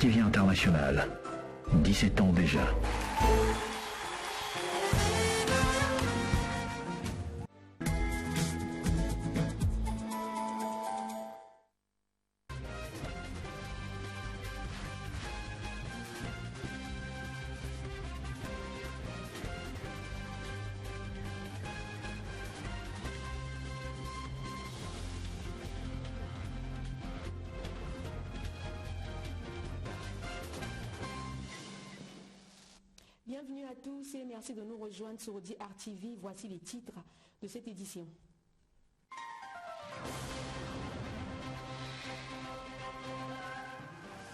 RTV International, 17 ans déjà. Bienvenue à tous et merci de nous rejoindre sur RTV. Voici les titres de cette édition.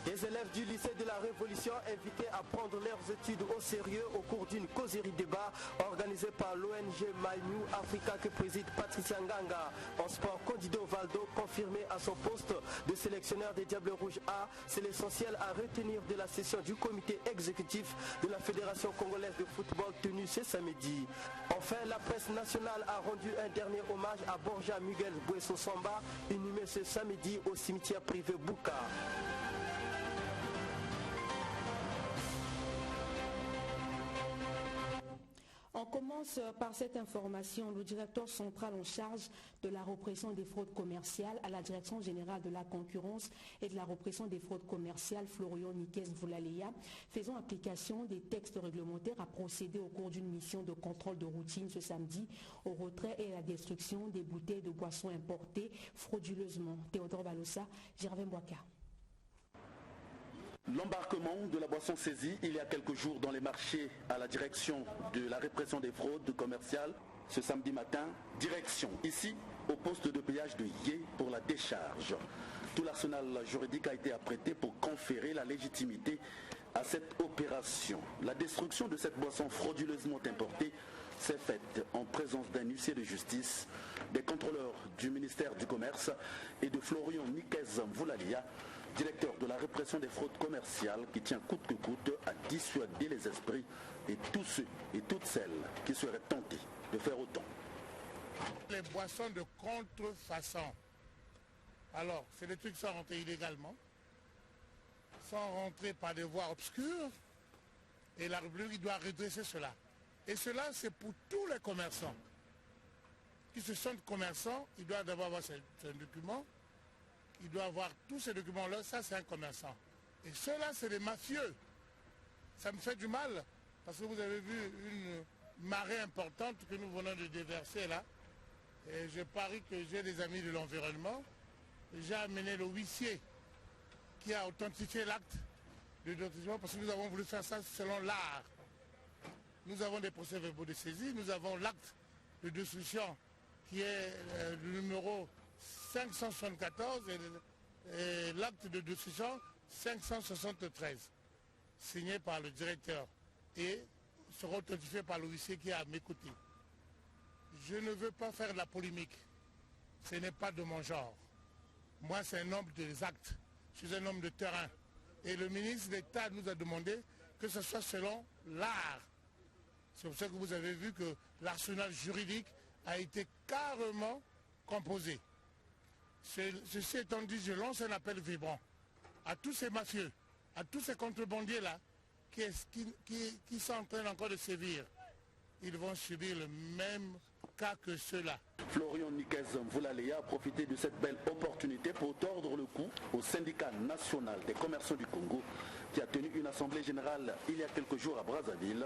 Les élèves du lycée de la Révolution invités à prendre leurs études au sérieux au cours d'une causerie débat organisée par l'ONG MyNew Africa que préside Patricia Nganga. En sport, Candido Valdo, confirmé à son poste de sélectionneur des Diables Rouges A, c'est l'essentiel à retenir de la session du comité exécutif de la Fédération congolaise de football tenue ce samedi. Enfin, la presse nationale a rendu un dernier hommage à Borja Miguel Bueso Samba, inhumé ce samedi au cimetière privé Bouka. On commence par cette information. Le directeur central en charge de la répression des fraudes commerciales à la Direction générale de la concurrence et de la répression des fraudes commerciales, Florian Nikes-Voulaleya, faisant application des textes réglementaires, a procédé au cours d'une mission de contrôle de routine ce samedi au retrait et à la destruction des bouteilles de boissons importées frauduleusement. Théodore Balossa, Gervais Mbouaka. L'embarquement de la boisson saisie il y a quelques jours dans les marchés à la direction de la répression des fraudes commerciales ce samedi matin, direction ici au poste de péage de Yé pour la décharge. Tout l'arsenal juridique a été apprêté pour conférer la légitimité à cette opération. La destruction de cette boisson frauduleusement importée s'est faite en présence d'un huissier de justice, des contrôleurs du ministère du Commerce et de Florian Nikes-Voulaleya, directeur de la répression des fraudes commerciales qui tient coûte que coûte à dissuader les esprits et tous ceux et toutes celles qui seraient tentés de faire autant. Les boissons de contrefaçon, alors c'est des trucs qui sont rentrés illégalement, sont rentrés par des voies obscures et la République doit redresser cela. Et cela c'est pour tous les commerçants qui se sentent commerçants, ils doivent d'abord avoir ce document. Il doit avoir tous ces documents-là, ça c'est un commerçant. Et ceux-là, c'est des mafieux. Ça me fait du mal, parce que vous avez vu une marée importante que nous venons de déverser là. Et je parie que j'ai des amis de l'environnement. J'ai amené le huissier qui a authentifié l'acte de détention, parce que nous avons voulu faire ça selon l'art. Nous avons des procès-verbaux de saisie, nous avons l'acte de destruction qui est le numéro 574 et l'acte de destruction 573, signé par le directeur et sera authentifié par le huissier qui est à mes côtés. Je ne veux pas faire de la polémique, ce n'est pas de mon genre. Moi c'est un homme des actes, je suis un homme de terrain. Et le ministre d'État nous a demandé que ce soit selon l'art. C'est pour ça que vous avez vu que l'arsenal juridique a été carrément composé. Ceci étant dit, je lance un appel vibrant à tous ces mafieux, à tous ces contrebandiers-là qui sont en train encore de sévir. Ils vont subir le même cas que ceux-là. Florian Nikes-Voulaleya a profité de cette belle opportunité pour tordre le cou au syndicat national des commerçants du Congo qui a tenu une assemblée générale il y a quelques jours à Brazzaville,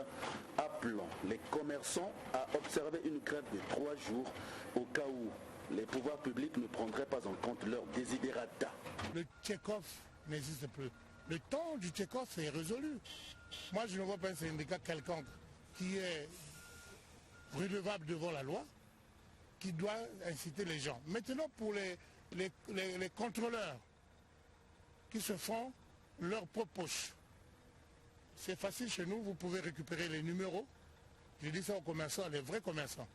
appelant les commerçants à observer une grève de 3 jours au cas où les pouvoirs publics ne prendraient pas en compte leurs desiderata. Le Tchekhov n'existe plus. Le temps du Tchekhov est résolu. Moi, je ne vois pas un syndicat quelconque qui est redevable devant la loi, qui doit inciter les gens. Maintenant, pour les contrôleurs qui se font leur propre poche, c'est facile chez nous, vous pouvez récupérer les numéros. Je dis ça aux commerçants, les vrais commerçants.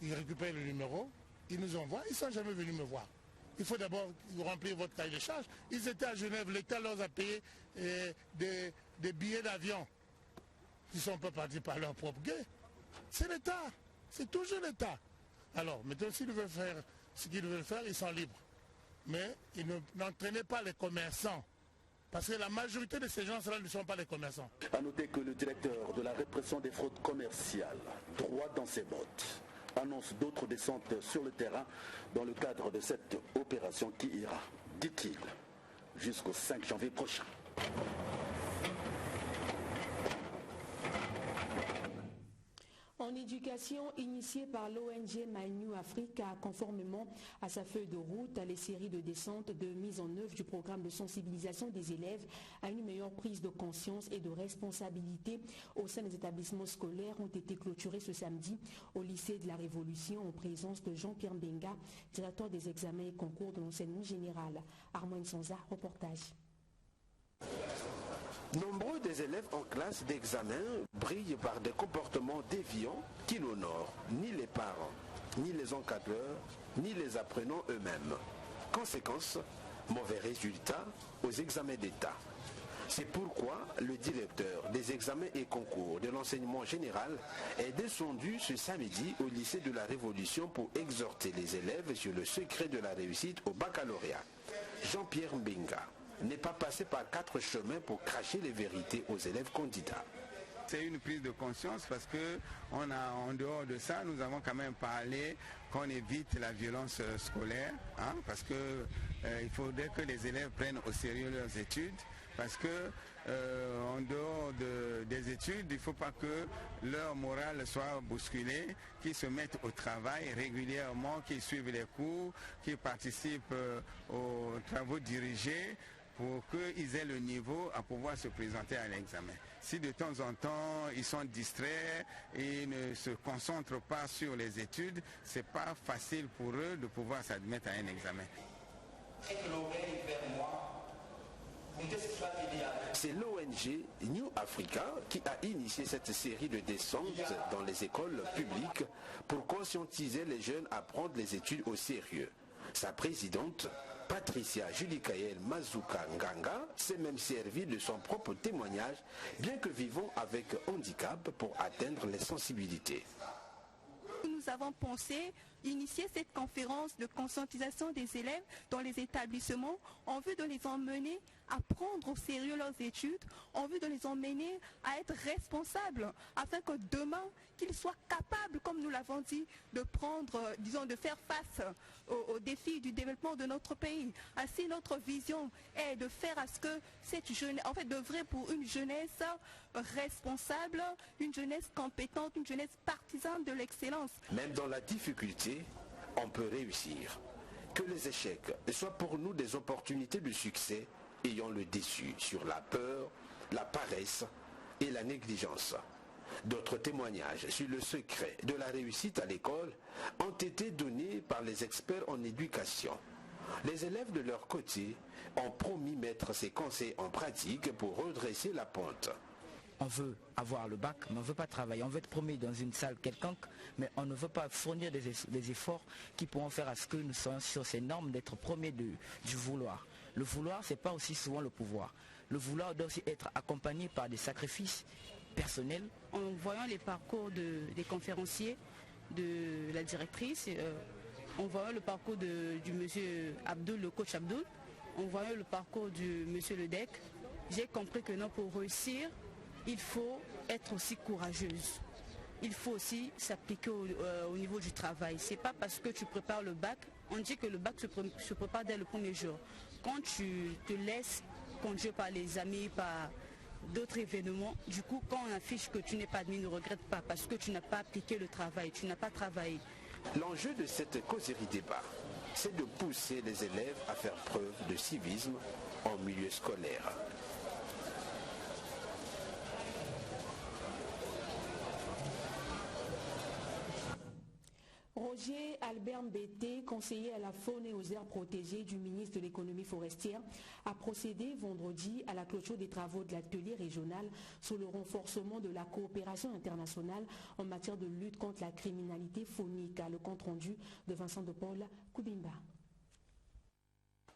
Ils récupèrent le numéro, ils nous envoient, ils ne sont jamais venus me voir. Il faut d'abord remplir votre cahier de charge. Ils étaient à Genève, l'État leur a payé des billets d'avion. Ils ne sont pas partis par leur propre guet. C'est l'État, c'est toujours l'État. Alors, maintenant, s'ils veulent faire ce qu'ils veulent faire, ils sont libres. Mais ils n'entraînez pas les commerçants Parce que la majorité de ces gens-là ne sont pas des commerçants. A noter que le directeur de la répression des fraudes commerciales, droit dans ses bottes, annonce d'autres descentes sur le terrain dans le cadre de cette opération qui ira, dit-il, jusqu'au 5 janvier prochain. En éducation, initiée par l'ONG My New Africa, conformément à sa feuille de route, les séries de descente de mise en œuvre du programme de sensibilisation des élèves à une meilleure prise de conscience et de responsabilité au sein des établissements scolaires ont été clôturées ce samedi au lycée de la Révolution en présence de Jean-Pierre Mbenga, directeur des examens et concours de l'enseignement général. Armand Sanza, reportage. Nombreux des élèves en classe d'examen brillent par des comportements déviants qui n'honorent ni les parents, ni les encadreurs, ni les apprenants eux-mêmes. Conséquence, mauvais résultats aux examens d'État. C'est pourquoi le directeur des examens et concours de l'enseignement général est descendu ce samedi au lycée de la Révolution pour exhorter les élèves sur le secret de la réussite au baccalauréat. Jean-Pierre Mbenga n'est pas passé par 4 chemins pour cracher les vérités aux élèves candidats. C'est une prise de conscience parce que en dehors de ça, nous avons quand même parlé qu'on évite la violence scolaire, parce que il faudrait que les élèves prennent au sérieux leurs études, parce que en dehors des études, il ne faut pas que leur morale soit bousculée, qu'ils se mettent au travail régulièrement, qu'ils suivent les cours, qu'ils participent aux travaux dirigés, pour qu'ils aient le niveau à pouvoir se présenter à l'examen. Si de temps en temps ils sont distraits et ne se concentrent pas sur les études, ce n'est pas facile pour eux de pouvoir s'admettre à un examen. C'est l'ONG New Africa qui a initié cette série de descentes dans les écoles publiques pour conscientiser les jeunes à prendre les études au sérieux. Sa présidente, Patricia Julikael Mazuka Nganga, s'est même servie de son propre témoignage, bien que vivant avec handicap, pour atteindre les sensibilités. Nous avons pensé initier cette conférence de conscientisation des élèves dans les établissements en vue de les emmener à prendre au sérieux leurs études, en vue de les emmener à être responsables, afin que demain, qu'ils soient capables, comme nous l'avons dit, de prendre, de faire face aux défis du développement de notre pays. Ainsi, notre vision est de faire à ce que cette jeunesse, d'œuvrer pour une jeunesse responsable, une jeunesse compétente, une jeunesse partisane de l'excellence. Même dans la difficulté, on peut réussir. Que les échecs soient pour nous des opportunités de succès, ayant le dessus sur la peur, la paresse et la négligence. D'autres témoignages sur le secret de la réussite à l'école ont été donnés par les experts en éducation. Les élèves de leur côté ont promis mettre ces conseils en pratique pour redresser la pente. On veut avoir le bac, mais on ne veut pas travailler. On veut être promis dans une salle quelconque, mais on ne veut pas fournir des efforts qui pourront faire à ce que nous soyons sur ces normes d'être premiers du vouloir. Le vouloir, ce n'est pas aussi souvent le pouvoir. Le vouloir doit aussi être accompagné par des sacrifices personnels. En voyant les parcours des conférenciers, de la directrice, en voyant le parcours du monsieur Abdoul, le coach Abdoul, en voyant le parcours du monsieur Ledec, j'ai compris que non, pour réussir, il faut être aussi courageuse. Il faut aussi s'appliquer au niveau du travail. Ce n'est pas parce que tu prépares le bac, on dit que le bac se prépare dès le premier jour. Quand tu te laisses conduire par les amis, par d'autres événements, du coup, quand on affiche que tu n'es pas admis, ne regrette pas parce que tu n'as pas appliqué le travail, tu n'as pas travaillé. L'enjeu de cette causerie débat, c'est de pousser les élèves à faire preuve de civisme en milieu scolaire. Roger Albert Mbete, conseiller à la faune et aux aires protégées du ministre de l'économie forestière, a procédé vendredi à la clôture des travaux de l'atelier régional sur le renforcement de la coopération internationale en matière de lutte contre la criminalité faunique. Le compte rendu de Vincent de Paul Koubimba.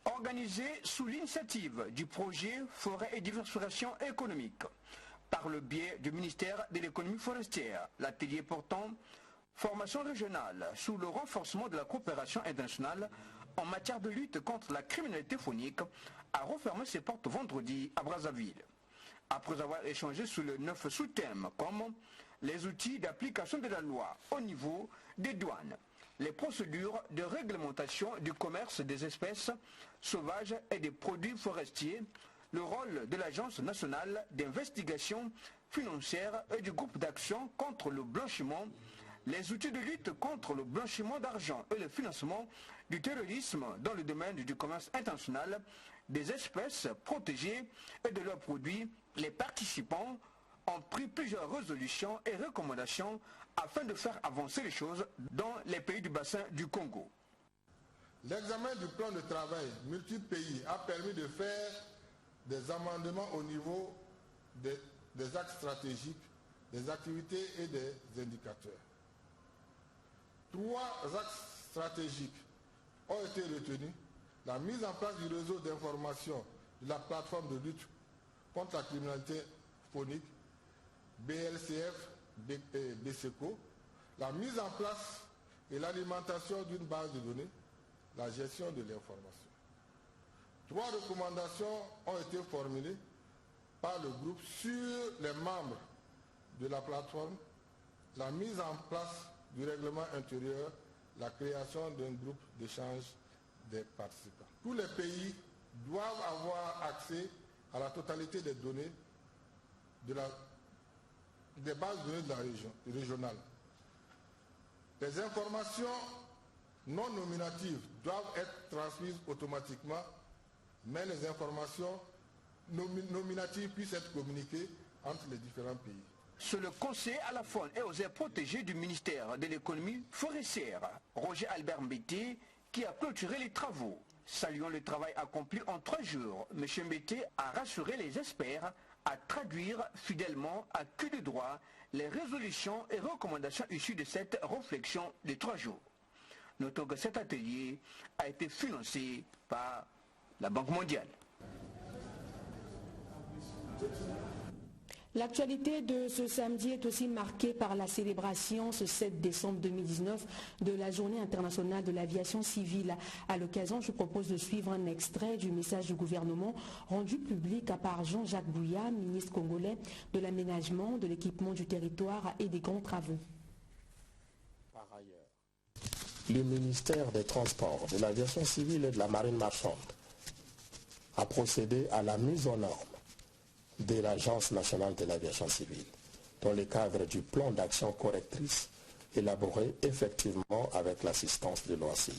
Organisé sous l'initiative du projet Forêt et diversification économique par le biais du ministère de l'économie forestière, l'atelier portant formation régionale sous le renforcement de la coopération internationale en matière de lutte contre la criminalité faunique a refermé ses portes vendredi à Brazzaville. Après avoir échangé sur le 9 sous-thèmes comme les outils d'application de la loi au niveau des douanes, les procédures de réglementation du commerce des espèces sauvages et des produits forestiers, le rôle de l'Agence nationale d'investigation financière et du groupe d'action contre le blanchiment, les outils de lutte contre le blanchiment d'argent et le financement du terrorisme dans le domaine du commerce international, des espèces protégées et de leurs produits. Les participants ont pris plusieurs résolutions et recommandations afin de faire avancer les choses dans les pays du bassin du Congo. L'examen du plan de travail multi-pays a permis de faire des amendements au niveau des axes stratégiques, des activités et des indicateurs. 3 axes stratégiques ont été retenus. La mise en place du réseau d'information de la plateforme de lutte contre la criminalité phonique, BLCF, BSECO, la mise en place et l'alimentation d'une base de données, la gestion de l'information. 3 recommandations ont été formulées par le groupe sur les membres de la plateforme, la mise en place du règlement intérieur, la création d'un groupe d'échange des participants. Tous les pays doivent avoir accès à la totalité des données des bases de données de la région régionale. Les informations non nominatives doivent être transmises automatiquement, mais les informations nominatives puissent être communiquées entre les différents pays. C'est le conseiller à la faune et aux aires protégées du ministère de l'économie forestière, Roger Albert Mbete, qui a clôturé les travaux. Saluant le travail accompli en 3 jours, M. Mbete a rassuré les experts à traduire fidèlement à queue de droit les résolutions et recommandations issues de cette réflexion de 3 jours. Notons que cet atelier a été financé par la Banque mondiale. L'actualité de ce samedi est aussi marquée par la célébration ce 7 décembre 2019 de la Journée internationale de l'aviation civile. À l'occasion, je propose de suivre un extrait du message du gouvernement rendu public par Jean-Jacques Bouya, ministre congolais de l'aménagement, de l'équipement du territoire et des grands travaux. Par ailleurs, le ministère des Transports, de l'aviation civile et de la marine marchande a procédé à la mise aux normes de l'Agence nationale de l'aviation civile, dans le cadre du plan d'action correctrice élaboré effectivement avec l'assistance de l'OACI.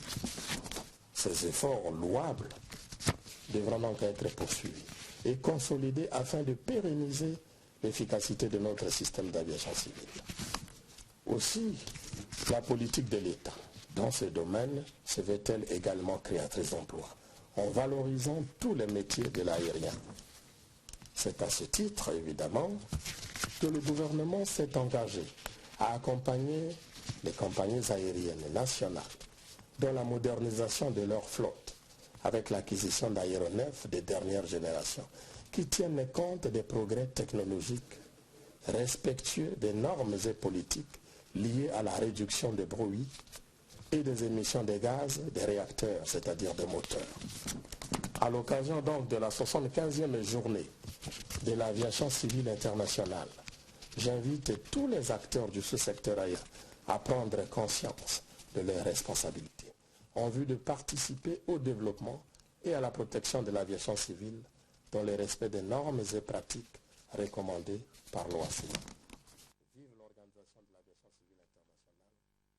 Ces efforts louables devront donc être poursuivis et consolidés afin de pérenniser l'efficacité de notre système d'aviation civile. Aussi, la politique de l'État dans ce domaine se veut-elle également créatrice d'emplois, en valorisant tous les métiers de l'aérien. C'est à ce titre, évidemment, que le gouvernement s'est engagé à accompagner les compagnies aériennes nationales dans la modernisation de leur flotte, avec l'acquisition d'aéronefs de dernière génération, qui tiennent compte des progrès technologiques, respectueux des normes et politiques liées à la réduction des bruits et des émissions de gaz des réacteurs, c'est-à-dire des moteurs. À l'occasion donc de la 75e journée de l'aviation civile internationale, j'invite tous les acteurs du sous-secteur aérien à prendre conscience de leurs responsabilités en vue de participer au développement et à la protection de l'aviation civile dans le respect des normes et pratiques recommandées par l'OACI. Vive l'Organisation de l'aviation civile internationale.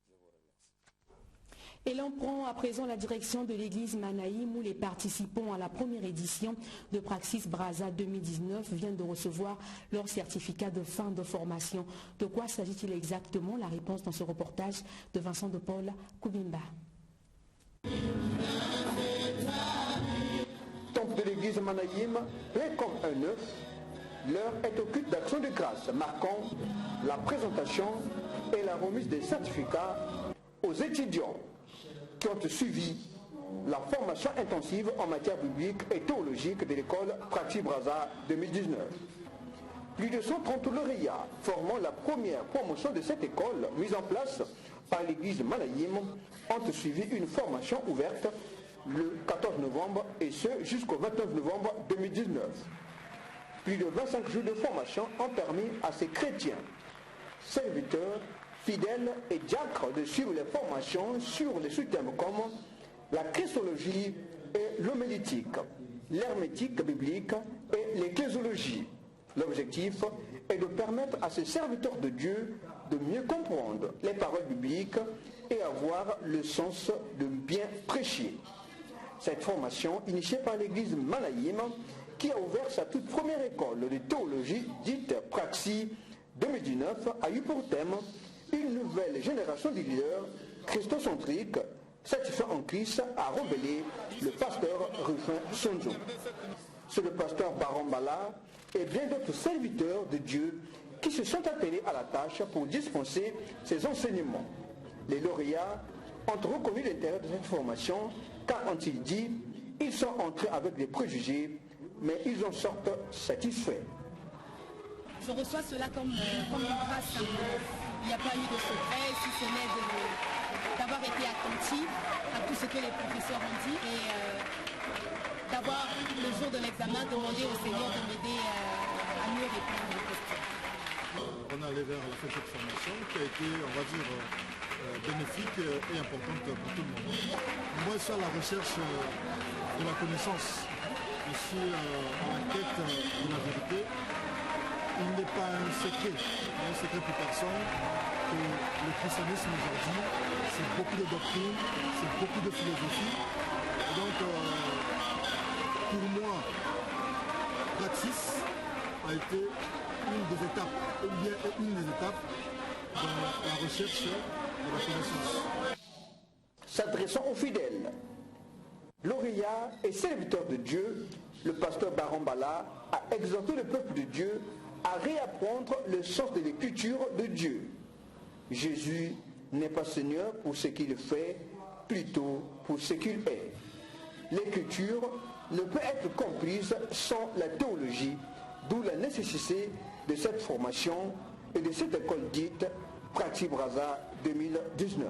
Je vous remercie. Et l'on prend à présent la direction de l'église Manaïm où les participants à la première édition de Praxis Brazza 2019 viennent de recevoir leur certificat de fin de formation. De quoi s'agit-il exactement? La réponse dans ce reportage de Vincent de Paul Koubimba. Temple de l'église Manaïm, plein comme un œuf, l'heure est au culte d'action de grâce, marquant la présentation et la remise des certificats aux étudiants qui ont suivi la formation intensive en matière biblique et théologique de l'école Praxis Brazza 2019. Plus de 130 lauréats formant la première promotion de cette école mise en place par l'église Manaïm ont suivi une formation ouverte le 14 novembre et ce jusqu'au 29 novembre 2019. Plus de 25 jours de formation ont permis à ces chrétiens, serviteurs, fidèles et diacres de suivre les formations sur les sous-thèmes comme la christologie et l'homilétique, l'hermétique biblique et l'ecclésiologie. L'objectif est de permettre à ces serviteurs de Dieu de mieux comprendre les paroles bibliques et avoir le sens de bien prêcher. Cette formation, initiée par l'église Manaïm, qui a ouvert sa toute première école de théologie dite Praxis 2019, a eu pour thème une nouvelle génération de leaders christocentriques satisfaits en Christ, a révélé le pasteur Rufin Sonzo. C'est le pasteur Barambala et bien d'autres serviteurs de Dieu qui se sont appelés à la tâche pour dispenser ces enseignements. Les lauréats ont reconnu l'intérêt de cette formation car, ont-ils dit, ils sont entrés avec des préjugés, mais ils en sortent satisfaits. Je reçois cela comme une grâce. Il n'y a pas eu de secret, si ce n'est d'avoir été attentif à tout ce que les professeurs ont dit et d'avoir, le jour de l'examen, demandé au Seigneur de m'aider à mieux répondre aux questions. On est allé vers la fin de cette formation qui a été, on va dire, bénéfique et importante pour tout le monde. Moi, je suis à la recherche de la connaissance. Je suis à la quête de la vérité. Il n'est pas un secret pour personne que le christianisme aujourd'hui, c'est beaucoup de doctrines, c'est beaucoup de philosophie. Et donc, pour moi, Praxis a été une des étapes dans la recherche de la connaissance. S'adressant aux fidèles, lauréats et serviteurs de Dieu, le pasteur Barambala a exhorté le peuple de Dieu à réapprendre le sens de l'écriture de Dieu. Jésus n'est pas Seigneur pour ce qu'il fait, plutôt pour ce qu'il est. L'écriture ne peut être comprise sans la théologie, d'où la nécessité de cette formation et de cette école dite Praxis Brazza 2019.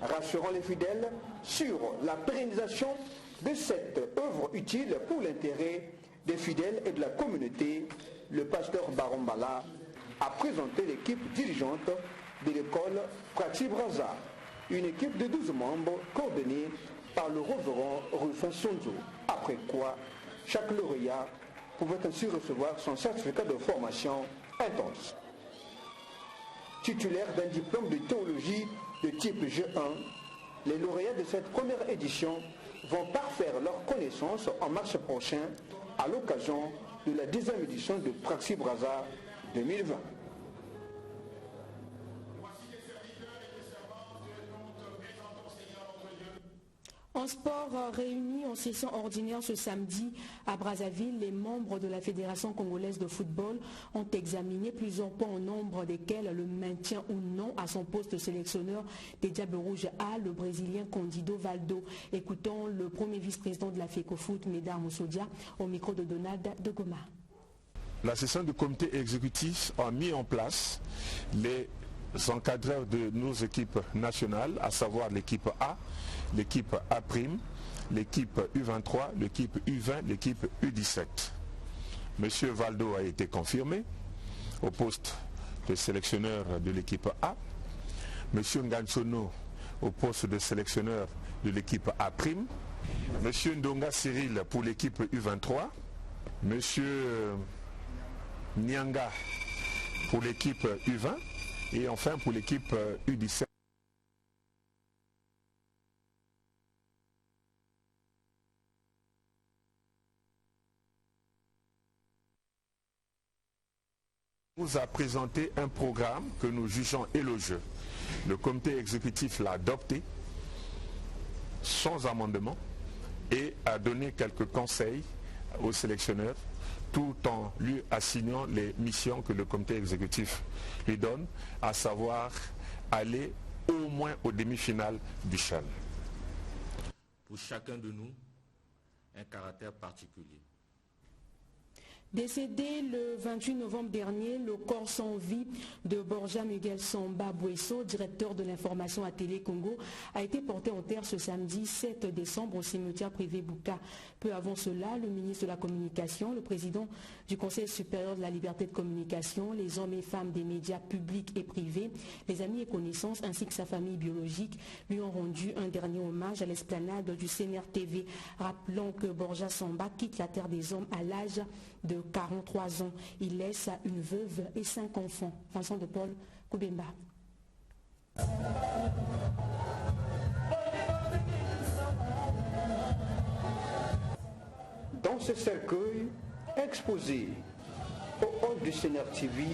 Rassurant les fidèles sur la pérennisation de cette œuvre utile pour l'intérêt des fidèles et de la communauté, le pasteur Barambala a présenté l'équipe dirigeante de l'école Praxis Brazza, une équipe de 12 membres coordonnée par le révérend Rufin Sonzo, après quoi chaque lauréat pouvait ainsi recevoir son certificat de formation intense. Titulaires d'un diplôme de théologie de type G1, les lauréats de cette première édition vont parfaire leurs connaissances en mars prochain à l'occasion de la 10e édition de Praxis Brazza 2020. En sport, réunis en session ordinaire ce samedi à Brazzaville, les membres de la Fédération congolaise de football ont examiné plusieurs points au nombre desquels le maintien ou non à son poste de sélectionneur des Diables Rouges A, le Brésilien Candido Valdo. Écoutons le premier vice-président de la FECOFOOT, Médard Moussodia, au micro de Donald de Goma. La session du comité exécutif a mis en place les encadreurs de nos équipes nationales, à savoir l'équipe A, l'équipe A', l'équipe U23, l'équipe U20, l'équipe U17. Monsieur Valdo a été confirmé au poste de sélectionneur de l'équipe A. Monsieur Ngansono au poste de sélectionneur de l'équipe A'. Monsieur Ndonga Cyril pour l'équipe U23. Monsieur Nyanga pour l'équipe U20. Et enfin pour l'équipe U17. Nous a présenté un programme que nous jugeons élogieux. Le comité exécutif l'a adopté sans amendement et a donné quelques conseils aux sélectionneurs tout en lui assignant les missions que le comité exécutif lui donne, à savoir aller au moins aux demi-finales du CHAN. Pour chacun de nous, un caractère particulier. Décédé le 28 novembre dernier, le corps sans vie de Borja Miguel Samba Buesso, directeur de l'information à Télé Congo, a été porté en terre ce samedi 7 décembre au cimetière privé Bouka. Peu avant cela, le ministre de la Communication, le président du Conseil supérieur de la liberté de communication, les hommes et femmes des médias publics et privés, les amis et connaissances ainsi que sa famille biologique lui ont rendu un dernier hommage à l'esplanade du CNR-TV. Rappelons que Borja Samba quitte la terre des hommes à l'âge de 43 ans. Il laisse une veuve et 5 enfants. Vincent de Paul Koubemba. Dans ce cercueil exposé au hall du CNR-TV,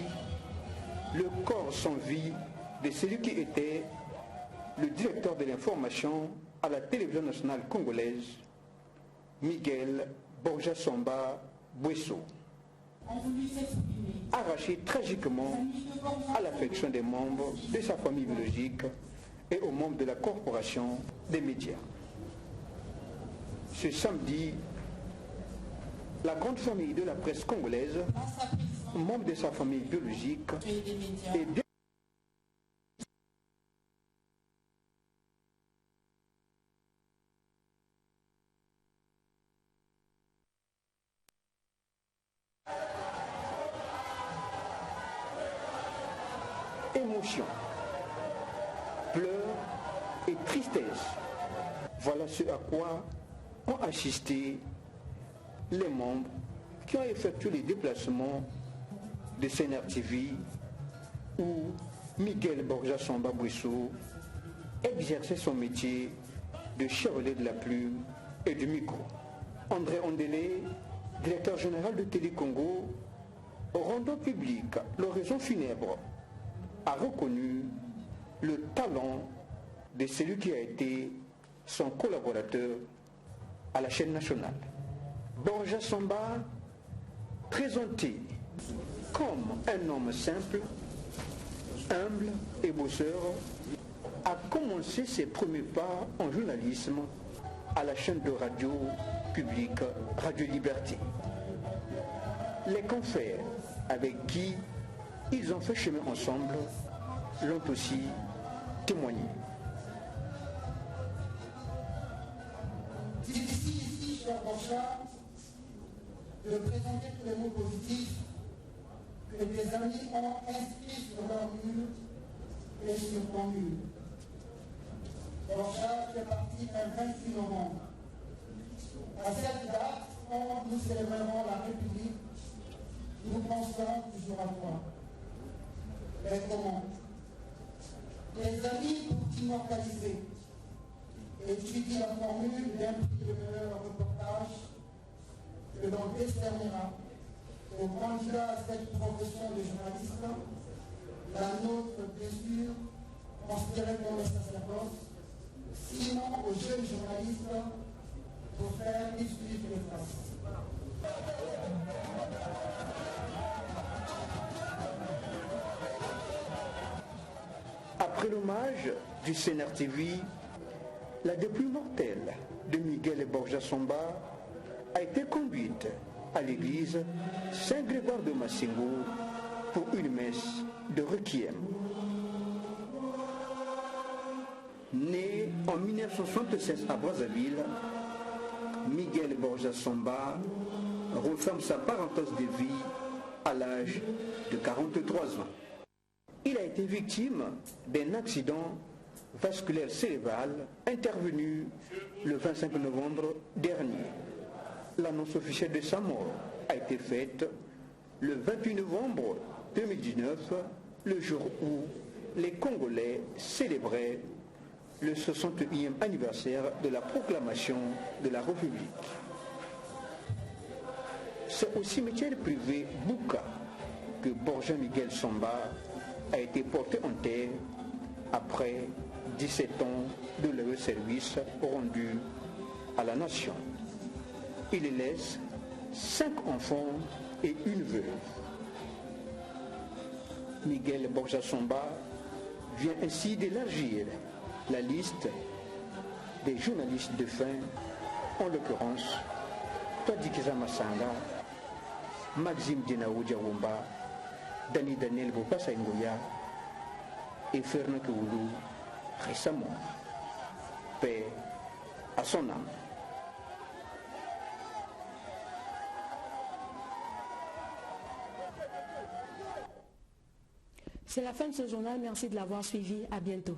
le corps sans vie de celui qui était le directeur de l'information à la télévision nationale congolaise, Miguel Borja Samba Buesso, arraché tragiquement à l'affection des membres de sa famille biologique et aux membres de la corporation des médias. Ce samedi, la grande famille de la presse congolaise, membres de sa famille biologique et bien émotion, pleurs et tristesse. Voilà ce à quoi ont assisté les membres qui ont effectué les déplacements de CNR-TV où Miguel Borja Samba Buesso exerçait son métier de chevalier de la plume et du micro. André Ondélé, directeur général de Télé Congo, rendant public l'oraison funèbre, a reconnu le talent de celui qui a été son collaborateur à la chaîne nationale. Borja Samba, présenté comme un homme simple, humble et bosseur, a commencé ses premiers pas en journalisme à la chaîne de radio publique Radio Liberté. Les confrères avec qui ils ont fait chemin ensemble l'ont aussi témoigné. Difficile ici, cher Borja, de présenter tous les mots positifs que des amis ont inscrits sur leur mur et sur ton mur. Borja fait partie un 28 novembre. À cette date, quand nous célébrerons la République, nous penserons toujours à toi. Mais comment? Les amis pour t'immortaliser. Étudie la formule d'un prix de meilleur reportage que l'on décernera aux candidats à cette profession de journaliste, la nôtre bien sûr, considérée comme le sacerdoce, sinon aux jeunes journalistes pour faire suivre les traces. Après l'hommage du CNR-TV, la dépouille mortelle de Miguel Borja Samba a été conduite à l'église Saint-Grégoire de Massingo pour une messe de requiem. Né en 1976 à Brazzaville, Miguel Borja Samba referme sa parenthèse de vie à l'âge de 43 ans. Il a été victime d'un accident vasculaire cérébral intervenu le 25 novembre dernier. L'annonce officielle de sa mort a été faite le 28 novembre 2019, le jour où les Congolais célébraient le 61e anniversaire de la proclamation de la République. C'est au cimetière privé Bouka que Borja Miguel Samba a été porté en terre après 17 ans de leur service rendu à la nation. Il laisse 5 enfants et une veuve. Miguel Borja Samba vient ainsi d'élargir la liste des journalistes de fin, en l'occurrence Twadikiza Massanga, Maxime Djenaou Diawomba, Dani Daniel Bopassa Ngoya et Fernand Keoulou récemment. Paix à son âme. C'est la fin de ce journal. Merci de l'avoir suivi. À bientôt.